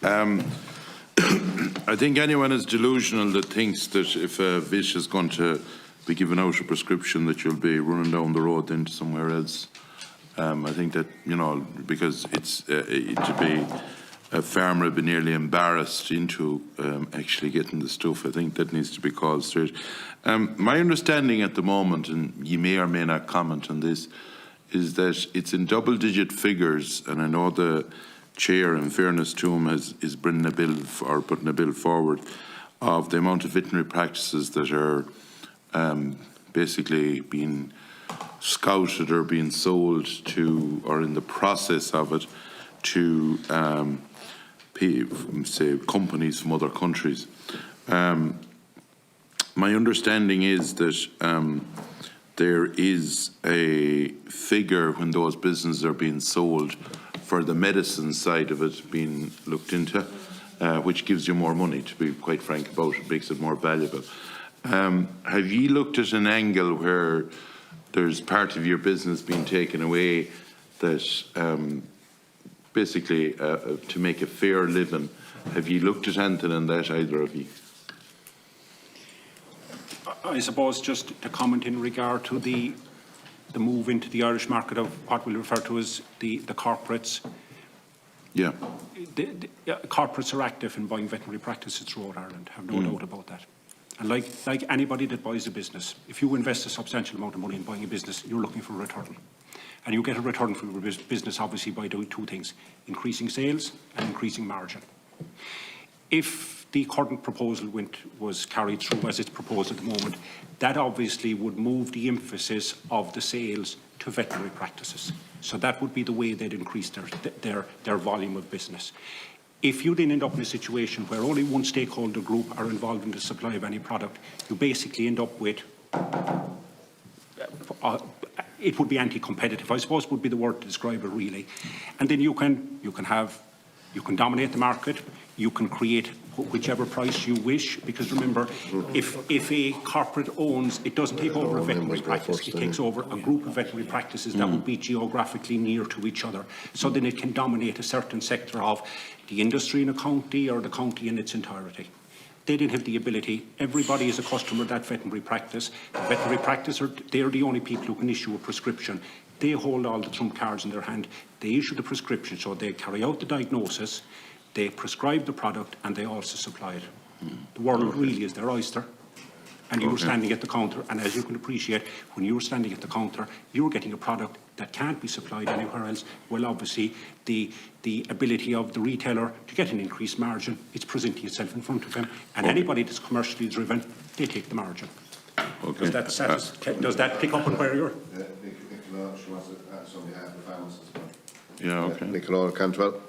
I think anyone is delusional that thinks that if a vis is going to be given out a prescription that you'll be running down the road into somewhere else. I think that, you know, because it's to be a farmer would be nearly embarrassed into actually getting the stuff. I think that needs to be called straight. My understanding at the moment, and you may or may not comment on this, is that it's in double-digit figures, and I know the chair, in fairness to him, is bringing a bill or putting a bill forward of the amount of veterinary practices that are basically being scouted or being sold to, or in the process of it, to say companies from other countries. My understanding is that there is a figure when those businesses are being sold for the medicine side of it being looked into, which gives you more money, to be quite frank about it, makes it more valuable. Have you looked at an angle where there's part of your business being taken away that basically to make a fair living? Have you looked at anything on that, either of you? I suppose just to comment in regard to the move into the Irish market of what we'll refer to as the corporates. Yeah. Corporates are active in buying veterinary practices throughout Ireland, have no doubt about that. And like anybody that buys a business, if you invest a substantial amount of money in buying a business, you're looking for a return. And you get a return from your business, obviously, by doing two things: increasing sales and increasing margin. If the current proposal was carried through as it's proposed at the moment, that obviously would move the emphasis of the sales to veterinary practices. So that would be the way they'd increase their volume of business. If you then end up in a situation where only one stakeholder group are involved in the supply of any product, you basically end up with it would be anti-competitive, I suppose would be the word to describe it, really. And then you can dominate the market. You can create whichever price you wish, because remember, if a corporate owns, it doesn't take over a veterinary practice, it takes over a group of veterinary practices that would be geographically near to each other. So then it can dominate a certain sector of the industry in a county or the county in its entirety. They didn't have the ability. Everybody is a customer of that veterinary practice. The veterinary practice, they're the only people who can issue a prescription. They hold all the trump cards in their hand. They issue the prescription, so they carry out the diagnosis, they prescribe the product, and they also supply it. The world really is their oyster. And you're standing at the counter, and as you can appreciate, when you're standing at the counter, you're getting a product that can't be supplied anywhere else. Well, obviously, the ability of the retailer to get an increased margin, it's presenting itself in front of him. And anybody that's commercially driven, they take the margin. Okay. Does that pick up on where you're? Nicola, she wants to answer on behalf of the farmers as well. Yeah, okay. Nicola Cantwell.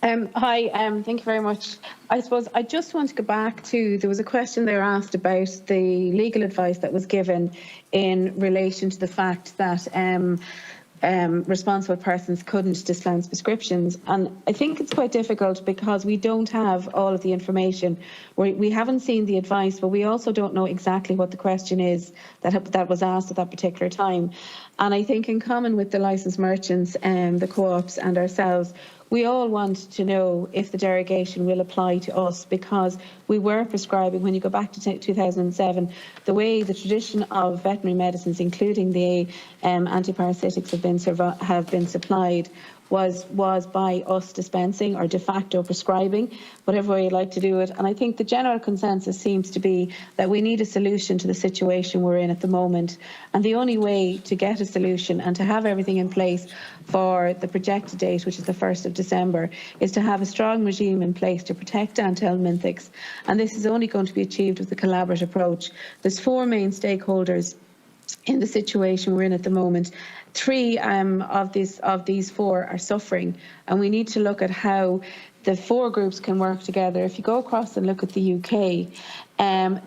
Hi, thank you very much. I suppose I just want to go back to, there was a question there asked about the legal advice that was given in relation to the fact that responsible persons couldn't dispense prescriptions. And I think it's quite difficult because we don't have all of the information. We haven't seen the advice, but we also don't know exactly what the question is that was asked at that particular time. And I think in common with the licensed merchants and the co-ops and ourselves, we all want to know if the derogation will apply to us, because we were prescribing, when you go back to 2007, the way the tradition of veterinary medicines, including the antiparasitics, have been supplied was by us dispensing or de facto prescribing, whatever way you like to do it. And I think the general consensus seems to be that we need a solution to the situation we're in at the moment. And the only way to get a solution and to have everything in place for the projected date, which is the 1st of December, is to have a strong regime in place to protect anthelminthics. And this is only going to be achieved with a collaborative approach. There's 4 main stakeholders in the situation we're in at the moment. 3 of these 4 are suffering, and we need to look at how the 4 groups can work together. If you go across and look at the UK,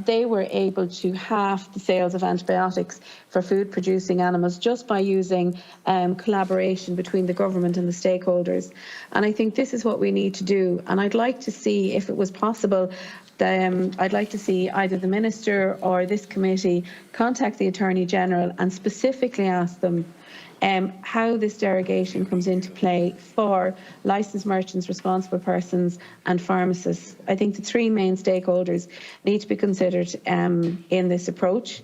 they were able to halve the sales of antibiotics for food-producing animals just by using collaboration between the government and the stakeholders. And I think this is what we need to do. And I'd like to see, if it was possible, I'd like to see either the Minister or this committee contact the Attorney General and specifically ask them how this derogation comes into play for licensed merchants, responsible persons and pharmacists. I think the three main stakeholders need to be considered in this approach.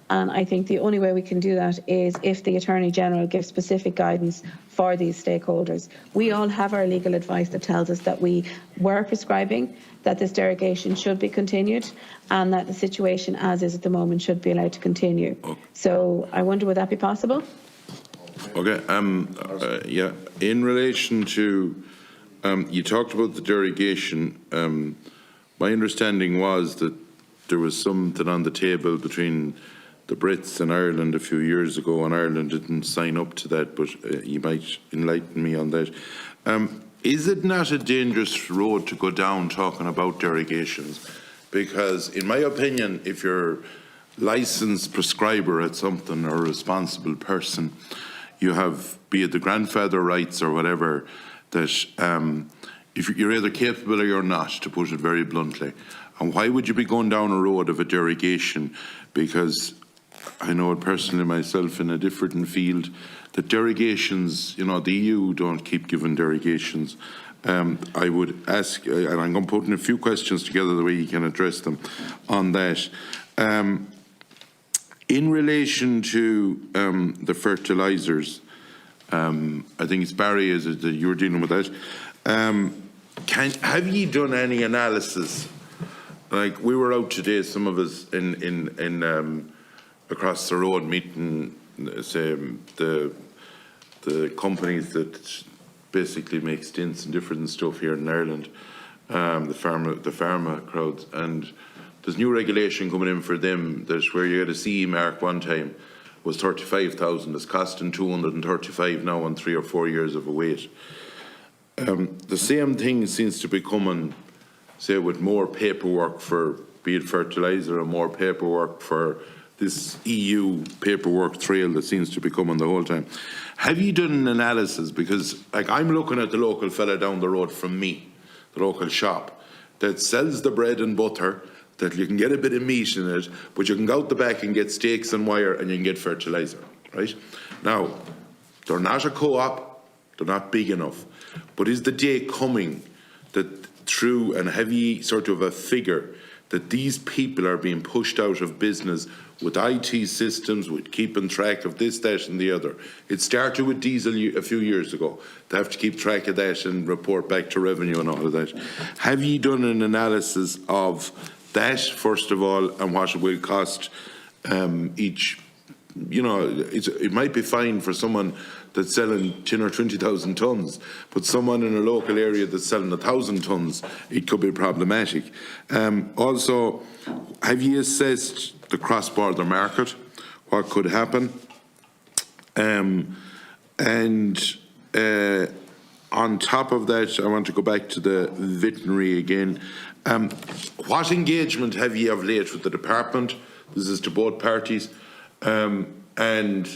And I think the only way we can do that is if the Attorney General gives specific guidance for these stakeholders. We all have our legal advice that tells us that we were prescribing, that this derogation should be continued, and that the situation as is at the moment should be allowed to continue. So I wonder, would that be possible? Okay. Yeah. In relation to, you talked about the derogation. My understanding was that there was something on the table between the Brits and Ireland a few years ago, and Ireland didn't sign up to that, but you might enlighten me on that. Is it not a dangerous road to go down talking about derogations? Because in my opinion, if you're licensed prescriber at something or a responsible person, you have, be it the grandfather rights or whatever, that if you're either capable or you're not, to put it very bluntly. And why would you be going down a road of a derogation? Because I know it personally myself in a different field, that derogations, you know, the EU don't keep giving derogations. I would ask, and I'm going to put in a few questions together the way you can address them on that. In relation to the fertilisers, I think it's Barry, is it, that you're dealing with that. Have you done any analysis? Like, we were out today, some of us in across the road meeting, say, the companies that basically make stints and different stuff here in Ireland, the pharma crowds, and there's new regulation coming in for them that where you get a CE mark one time was 35,000, it's costing 235 now on 3 or 4 years of a wait. The same thing seems to be coming, say, with more paperwork for, be it fertiliser, and more paperwork for this EU paperwork trail that seems to be coming the whole time. Have you done an analysis? Because, like, I'm looking at the local fella down the road from me, the local shop, that sells the bread and butter, that you can get a bit of meat in it, but you can go out the back and get steaks and wire and you can get fertiliser, right? Now, they're not a co-op, they're not big enough, but is the day coming that through, and have you sort of a figure, that these people are being pushed out of business with IT systems, with keeping track of this, that and the other? It started with diesel a few years ago. They have to keep track of that and report back to revenue and all of that. Have you done an analysis of that, first of all, and what it will cost each? You know, it might be fine for someone that's selling 10 or 20,000 tonnes, but someone in a local area that's selling 1,000 tonnes, it could be problematic. Also, have you assessed the cross-border market? What could happen? On top of that, I want to go back to the veterinary again. What engagement have you of late with the department? This is to both parties. And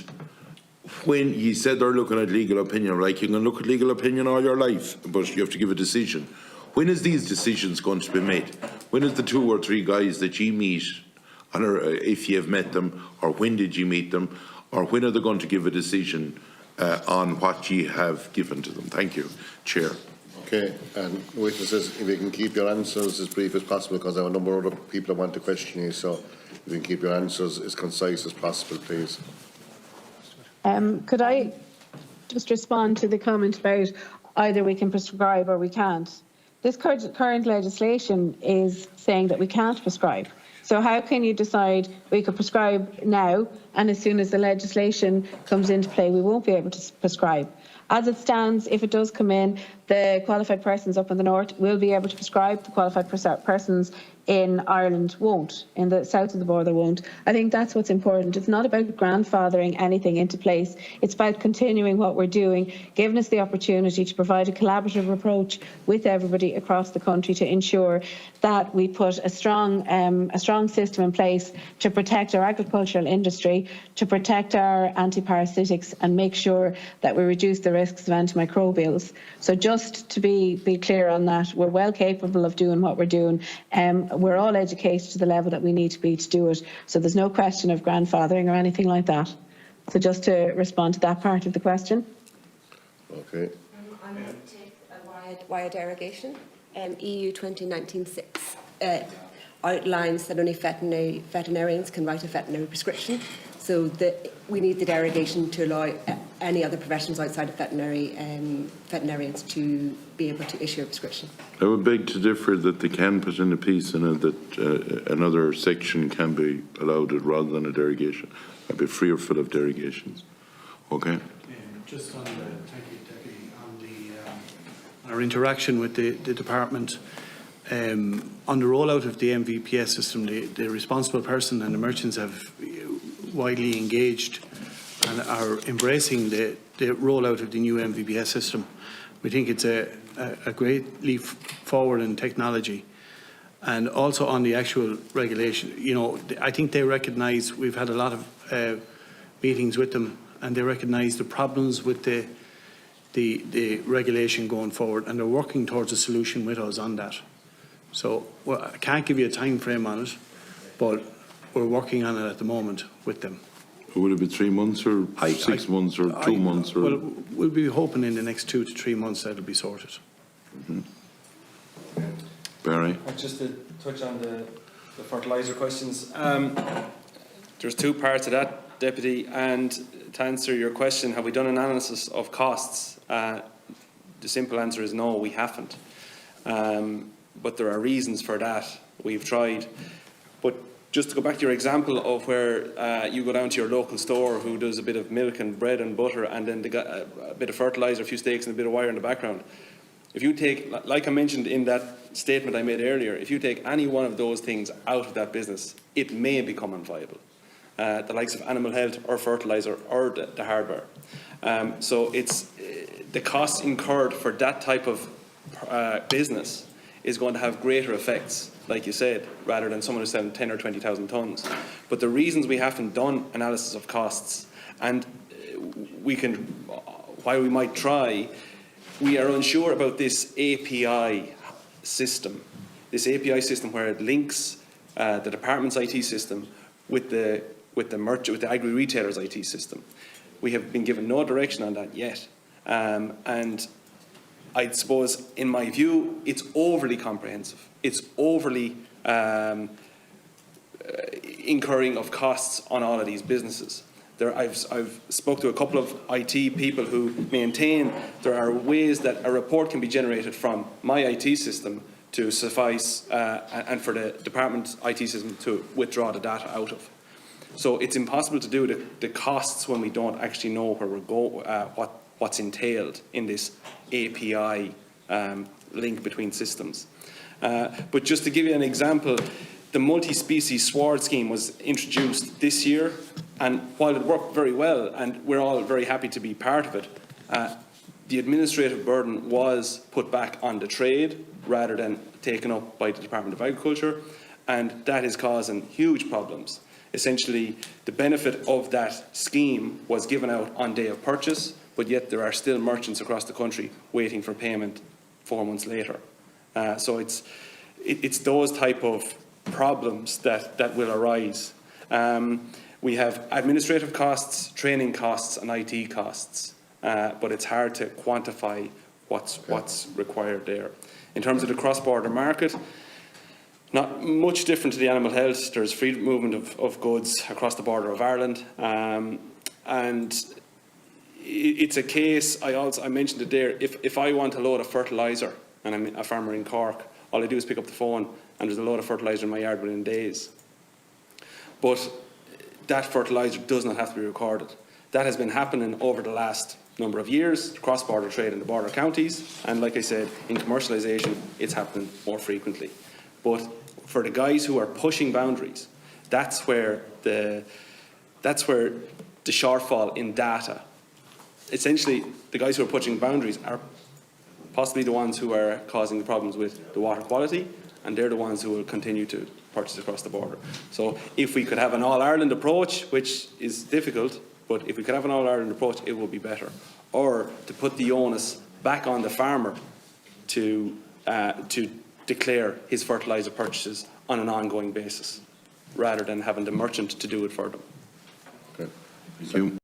when you said they're looking at legal opinion, right, you can look at legal opinion all your life, but you have to give a decision. When is these decisions going to be made? When is the 2 or 3 guys that you meet, or if you have met them, or when did you meet them, or when are they going to give a decision on what you have given to them? Thank you, Chair. Okay, and witnesses, if you can keep your answers as brief as possible, because I have a number of other people that want to question you, so if you can keep your answers as concise as possible, please. Could I just respond to the comment about either we can prescribe or we can't? This current legislation is saying that we can't prescribe. So how can you decide we could prescribe now, and as soon as the legislation comes into play, we won't be able to prescribe? As it stands, if it does come in, the qualified persons up in the north will be able to prescribe. The qualified persons in Ireland won't, in the south of the border won't. I think that's what's important. It's not about grandfathering anything into place. It's about continuing what we're doing, giving us the opportunity to provide a collaborative approach with everybody across the country to ensure that we put a strong system in place to protect our agricultural industry, to protect our anti-parasitics, and make sure that we reduce the risks of antimicrobials. So just to be clear on that, we're well capable of doing what we're doing. We're all educated to the level that we need to be to do it. So there's no question of grandfathering or anything like that. So just to respond to that part of the question. Okay. I'm going to take a wire derogation. EU 2019/6 outlines that only veterinarians can write a veterinary prescription. So we need the derogation to allow any other professions outside of veterinarians to be able to issue a prescription. I would beg to differ that they can put in a piece in it that another section can be allowed rather than a derogation. I'd be fearful of derogations. Okay? Just on the, thank you, Deputy, on our interaction with the department, on the rollout of the MVPS system, the responsible person and the merchants have widely engaged and are embracing the rollout of the new MVPS system. We think it's a great leap forward in technology. And also on the actual regulation, you know, I think they recognise, we've had a lot of meetings with them, and they recognise the problems with the regulation going forward, and they're working towards a solution with us on that. So well, I can't give you a time frame on it, but we're working on it at the moment with them. Would it be 3 months or 6 months or 2 months? Or? Well, we'll be hoping in the next 2 to 3 months that it'll be sorted. Mm-hmm. Barry? Just to touch on the fertiliser questions. There's 2 parts to that, Deputy, and to answer your question, have we done an analysis of costs? The simple answer is no, we haven't. But there are reasons for that. We've tried. But just to go back to your example of where you go down to your local store who does a bit of milk and bread and butter, and then they got a bit of fertiliser, a few steaks and a bit of wire in the background. If you take, like I mentioned in that statement I made earlier, if you take any one of those things out of that business, it may become unviable. The likes of animal health or fertiliser or the hardware. So it's the costs incurred for that type of business is going to have greater effects, like you said, rather than someone who's selling 10 or 20,000 tonnes. But the reasons we haven't done analysis of costs, and we can, while we might try, we are unsure about this API system. This API system where it links the department's IT system with the agri-retailer's IT system. We have been given no direction on that yet. And I suppose, in my view, it's overly comprehensive. It's overly incurring of costs on all of these businesses. I've spoke to a couple of IT people who maintain there are ways that a report can be generated from my IT system to suffice and for the department's IT system to withdraw the data out of. So it's impossible to do the costs when we don't actually know where we're going, what's entailed in this API link between systems. But just to give you an example, the multi-species sward scheme was introduced this year, and while it worked very well, and we're all very happy to be part of it, the administrative burden was put back on the trade rather than taken up by the Department of Agriculture, and that is causing huge problems. Essentially, the benefit of that scheme was given out on day of purchase, but yet there are still merchants across the country waiting for payment 4 months later. So it's those type of problems that will arise. We have administrative costs, training costs and IT costs, but it's hard to quantify what's required there. In terms of the cross-border market, not much different to the animal health. There's free movement of goods across the border of Ireland, and it's a case, I mentioned it there, if I want a load of fertiliser and I'm a farmer in Cork, all I do is pick up the phone and there's a load of fertiliser in my yard within days. But that fertiliser does not have to be recorded. That has been happening over the last number of years, cross-border trade in the border counties, and like I said, in commercialisation, it's happening more frequently. But for the guys who are pushing boundaries, that's where the shortfall in data. Essentially, the guys who are pushing boundaries are possibly the ones who are causing the problems with the water quality, and they're the ones who will continue to purchase across the border. So if we could have an all-Ireland approach, which is difficult, but if we could have an all-Ireland approach, it would be better. Or to put the onus back on the farmer to declare his fertiliser purchases on an ongoing basis, rather than having the merchant to do it for them. Okay. Thank you.